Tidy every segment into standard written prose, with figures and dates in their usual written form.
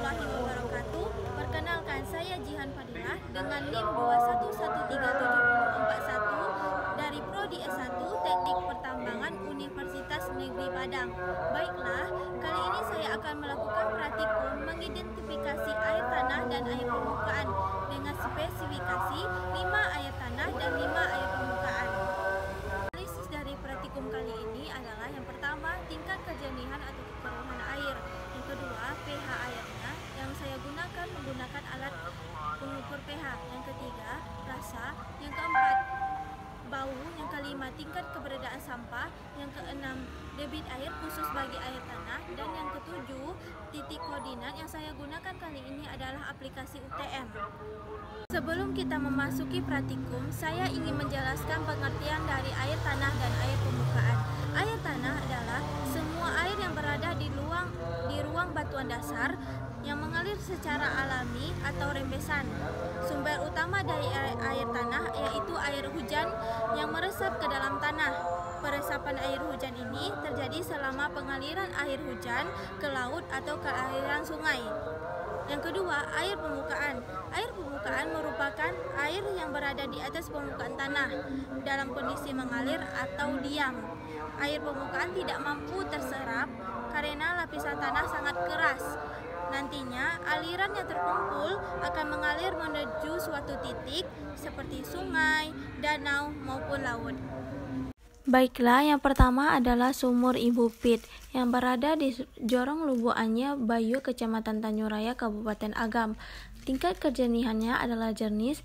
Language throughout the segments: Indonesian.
warahmatullahi wabarakatuh. Perkenalkan, saya Jihan Fadilah dengan NIM 2113741 dari Prodi S1 Teknik Pertambangan Universitas Negeri Padang. Baiklah, kali ini saya akan melakukan praktikum mengidentifikasi air tanah dan air permukaan dengan spesifikasi 5 air tanah dan 5 air permukaan. Analisis dari praktikum kali ini adalah yang pertama, tingkat kejernihan atau kekeruhan air. Yang kedua, pH airnya yang saya gunakan menggunakan alat pengukur pH. Yang ketiga, rasa. Yang keempat, bau. Yang kelima, tingkat keberadaan sampah. Yang keenam, debit air khusus bagi air tanah. Dan yang ketujuh, titik koordinat yang saya gunakan kali ini adalah aplikasi UTM. Sebelum kita memasuki praktikum, saya ingin menjelaskan pengertian dari air tanah dan air permukaan. Air tanah adalah semua air yang berada di ruang batuan dasar yang mengalir secara alami atau rembesan. Sumber utama dari air tanah yaitu air hujan yang meresap ke dalam tanah. Peresapan air hujan ini terjadi selama pengaliran air hujan ke laut atau ke aliran sungai. Yang kedua, air permukaan. Air permukaan merupakan air yang berada di atas permukaan tanah dalam kondisi mengalir atau diam. Air permukaan tidak mampu terserap karena lapisan tanah sangat keras. Nantinya, aliran yang terkumpul akan mengalir menuju suatu titik seperti sungai, danau, maupun laut. Baiklah, yang pertama adalah sumur Ibu Pit yang berada di Jorong Lubuk Anyar Bayu, Kecamatan Tanjung Raya, Kabupaten Agam. Tingkat kejernihannya adalah jernih,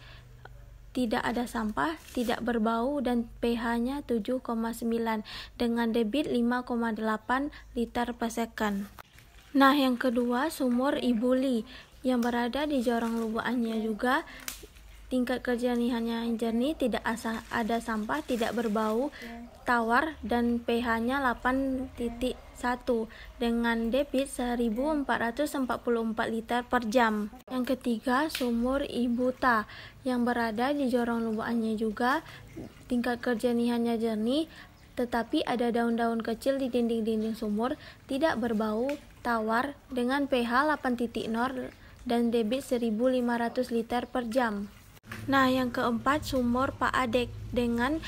tidak ada sampah, tidak berbau, dan pH-nya 7,9 dengan debit 5,8 liter per second. Nah, yang kedua, sumur Ibu Li yang berada di Jorong Lubuk Anyar juga. Tingkat kejernihannya jernih, tidak ada sampah, tidak berbau, tawar, dan pH-nya 8,1 dengan debit 1444 liter per jam. Yang ketiga, sumur Ibu Ta yang berada di Jorong Lubuk Anyar juga. Tingkat kejernihannya jernih, tetapi ada daun-daun kecil di dinding-dinding sumur, tidak berbau, tawar, dengan pH 8,0 dan debit 1500 liter per jam. Nah, yang keempat, sumur Pak Adek dengan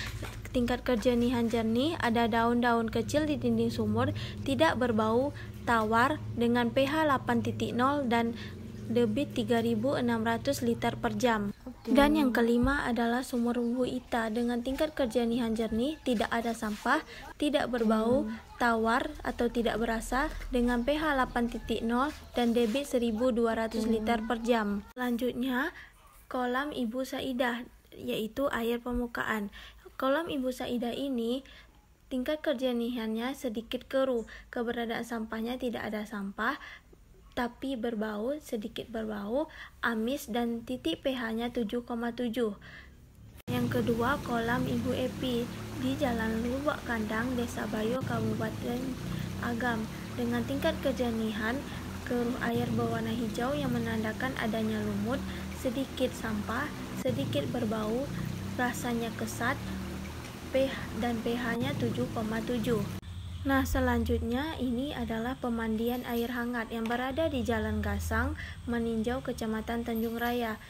tingkat kejernihan jernih, ada daun-daun kecil di dinding sumur, tidak berbau, tawar, dengan pH 8,0 dan debit 3600 liter per jam. Dan yang kelima adalah sumur Bu Ita dengan tingkat kejernihan jernih, tidak ada sampah, tidak berbau, tawar atau tidak berasa, dengan pH 8,0 dan debit 1200 liter per jam. Selanjutnya, kolam Ibu Saidah, yaitu air permukaan. Kolam Ibu Saidah ini tingkat kejernihannya sedikit keruh, keberadaan sampahnya tidak ada sampah, tapi berbau, sedikit berbau, amis, dan titik pH-nya 7,7. Yang kedua, kolam Ibu Epi di Jalan Lubak Kandang, Desa Bayo, Kabupaten Agam, dengan tingkat kejernihan keruh air berwarna hijau yang menandakan adanya lumut, sedikit sampah, sedikit berbau, rasanya kesat, dan pH-nya 7,7. Nah, selanjutnya ini adalah pemandian air hangat yang berada di Jalan Gasang, Meninjau, Kecamatan Tanjung Raya,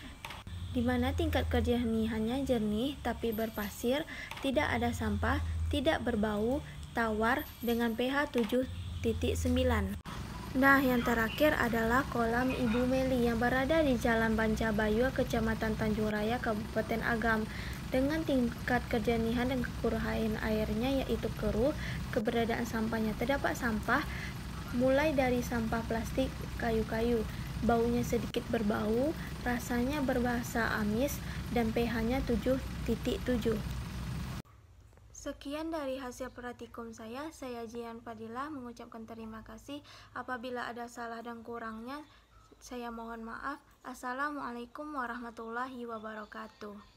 di mana tingkat kejernihannya jernih tapi berpasir, tidak ada sampah, tidak berbau, tawar, dengan pH 7,9. Nah, yang terakhir adalah kolam Ibu Meli yang berada di Jalan Bancabayu, Kecamatan Tanjung Raya, Kabupaten Agam, dengan tingkat kejernihan dan kekeruhan airnya yaitu keruh, keberadaan sampahnya terdapat sampah, mulai dari sampah plastik, kayu-kayu, baunya sedikit berbau, rasanya berbahasa amis, dan pH-nya 7,7. Sekian dari hasil praktikum saya Jihan Fadilah mengucapkan terima kasih. Apabila ada salah dan kurangnya, saya mohon maaf. Assalamualaikum warahmatullahi wabarakatuh.